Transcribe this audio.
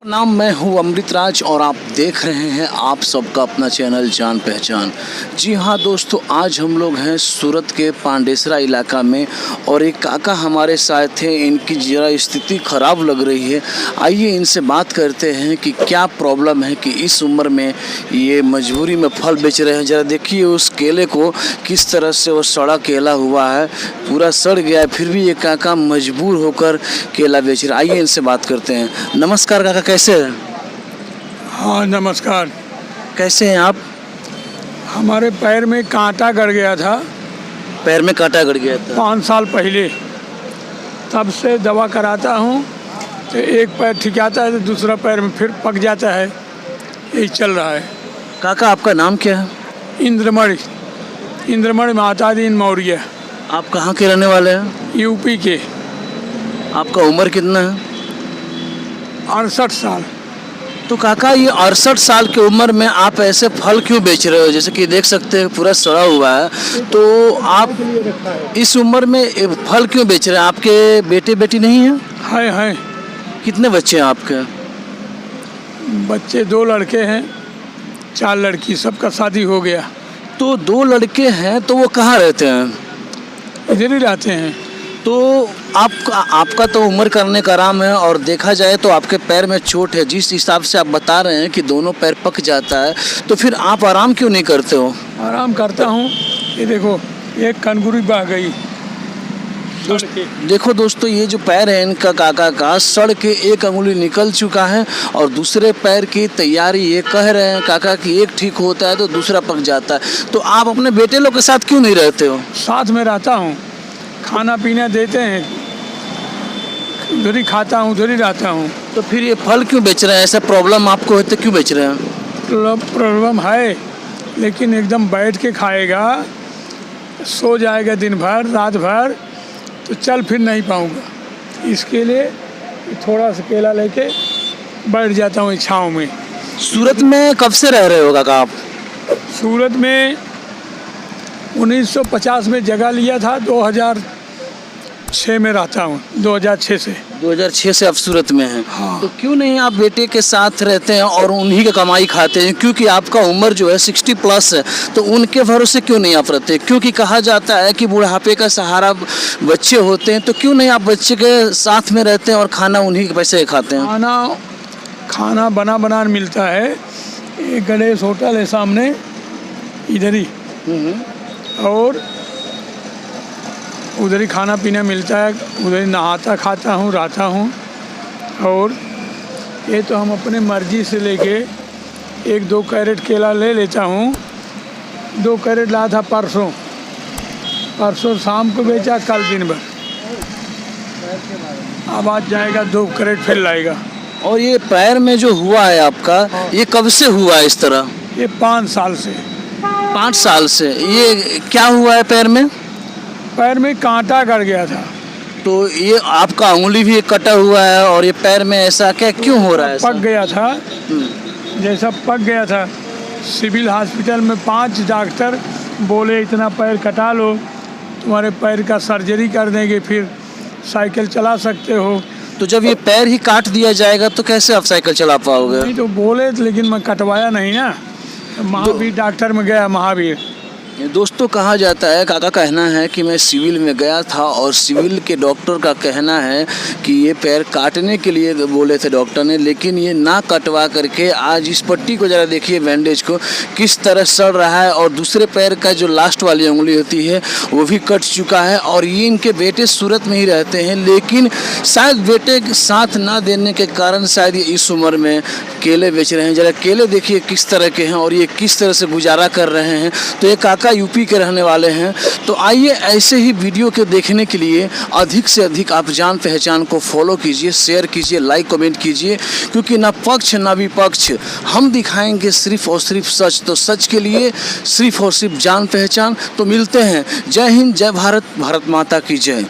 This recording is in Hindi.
नाम मैं हूं अमृतराज और आप देख रहे हैं आप सबका अपना चैनल जान पहचान। जी हां दोस्तों, आज हम लोग हैं सूरत के पांडेसरा इलाका में और एक काका हमारे साथ थे। इनकी ज़रा स्थिति ख़राब लग रही है। आइए इनसे बात करते हैं कि क्या प्रॉब्लम है कि इस उम्र में ये मजबूरी में फल बेच रहे हैं। ज़रा देखिए उस केले को किस तरह से वो सड़ा केला हुआ है, पूरा सड़ गया है, फिर भी ये काका मजबूर होकर केला बेच रहे हैं। आइए इनसे बात करते हैं। नमस्कार काका, कैसे हैं? हाँ नमस्कार। कैसे हैं आप? हमारे पैर में कांटा गड़ गया था पैर में कांटा गड़ गया था। 5 साल पहले। तब से दवा कराता हूँ तो एक पैर ठीक आता है तो दूसरा पैर में फिर पक जाता है। यही चल रहा है। काका आपका नाम क्या है? इंद्रमणि मातादीन मौर्य, आप कहाँ के रहने वाले हैं? यूपी के। आपका उम्र कितना है? 68 साल। तो काका ये 68 साल की उम्र में आप ऐसे फल क्यों बेच रहे हो? जैसे कि देख सकते हैं पूरा सड़ा हुआ है, तो आप इस उम्र में ये फल क्यों बेच रहे हैं? आपके बेटे बेटी नहीं है? है। कितने बच्चे हैं आपके? बच्चे 2 लड़के हैं, 4 लड़की, सबका शादी हो गया। तो 2 लड़के हैं, तो वो कहाँ रहते हैं? इधर ही रहते हैं। तो आपका तो उम्र करने का आराम है और देखा जाए तो आपके पैर में चोट है। जिस हिसाब से आप बता रहे हैं कि दोनों पैर पक जाता है, तो फिर आप आराम क्यों नहीं करते हो? आराम करता हूँ। ये देखो, एक कनगुरी बह गई। देखो दोस्तों, ये जो पैर है इनका काका का, सड़ के एक अंगुली निकल चुका है और दूसरे पैर की तैयारी ये कह रहे हैं काका कि एक ठीक होता है तो दूसरा पक जाता है। तो आप अपने बेटे लोग के साथ क्यों नहीं रहते हो? साथ में रहता हूँ, खाना पीना देते हैं, उधर ही खाता हूँ, उधर ही रहता हूँ। तो फिर ये फल क्यों बेच रहे हैं? ऐसा प्रॉब्लम आपको है तो क्यों बेच रहे हैं? प्रॉब्लम है, लेकिन एकदम बैठ के खाएगा, सो जाएगा दिन भर रात भर, तो चल फिर नहीं पाऊँगा। इसके लिए थोड़ा सा केला लेके बैठ जाता हूँ छाँव में। सूरत में कब से रह रहे हो काका आप? सूरत में 1950 में जगह लिया था, 2006 में रहता हूँ। 2006 से आप सूरत में हैं। हाँ। तो क्यों नहीं आप बेटे के साथ रहते हैं और उन्हीं की कमाई खाते हैं? क्योंकि आपका उम्र जो है 60 प्लस है, तो उनके भरोसे क्यों नहीं आप रहते? क्योंकि कहा जाता है कि बुढ़ापे का सहारा बच्चे होते हैं, तो क्यों नहीं आप बच्चे के साथ में रहते हैं और खाना उन्हीं के पैसे खाते हैं? खाना बना मिलता है। एक गणेश होटल है सामने, इधर ही, और उधर ही खाना पीना मिलता है, उधर ही नहाता खाता हूँ, रहता हूँ। और ये तो हम अपने मर्जी से लेके 1-2 कैरेट केला ले लेता हूँ। 2 कैरेट लाया था परसों शाम को बेचा, कल दिन भर। अब आज जाएगा 2 कैरेट फिर लाएगा। और ये पैर में जो हुआ है आपका, ये कब से हुआ है इस तरह? ये 5 साल से। 5 साल से। ये क्या हुआ है पैर में? पैर में कांटा गड़ गया था। तो ये आपका उंगली भी कटा हुआ है और ये पैर में ऐसा क्या क्यों हो रहा है? पक गया था, जैसा पक गया था। सिविल हॉस्पिटल में 5 डॉक्टर बोले इतना पैर कटा लो, तुम्हारे पैर का सर्जरी कर देंगे, फिर साइकिल चला सकते हो। तो जब ये पैर ही काट दिया जाएगा तो कैसे आप साइकिल चला पाओगे? नहीं तो बोले, लेकिन मैं कटवाया नहीं ना। महावीर डॉक्टर में गया, महावीर। दोस्तों, कहा जाता है, काका कहना है कि मैं सिविल में गया था और सिविल के डॉक्टर का कहना है कि ये पैर काटने के लिए बोले थे डॉक्टर ने, लेकिन ये ना कटवा करके आज इस पट्टी को ज़रा देखिए, बैंडेज को किस तरह सड़ रहा है और दूसरे पैर का जो लास्ट वाली उंगली होती है वो भी कट चुका है। और ये इनके बेटे सूरत में ही रहते हैं, लेकिन शायद बेटे के साथ ना देने के कारण शायद ये इस उम्र में केले बेच रहे हैं। ज़रा केले देखिए किस तरह के हैं और ये किस तरह से गुजारा कर रहे हैं। तो ये काका यूपी के रहने वाले हैं। तो आइए ऐसे ही वीडियो को देखने के लिए अधिक से अधिक आप जान पहचान को फॉलो कीजिए, शेयर कीजिए, लाइक कमेंट कीजिए, क्योंकि ना पक्ष ना विपक्ष, हम दिखाएंगे सिर्फ और सिर्फ सच। तो सच के लिए सिर्फ और सिर्फ जान पहचान। तो मिलते हैं। जय हिंद, जय भारत, भारत माता की जय।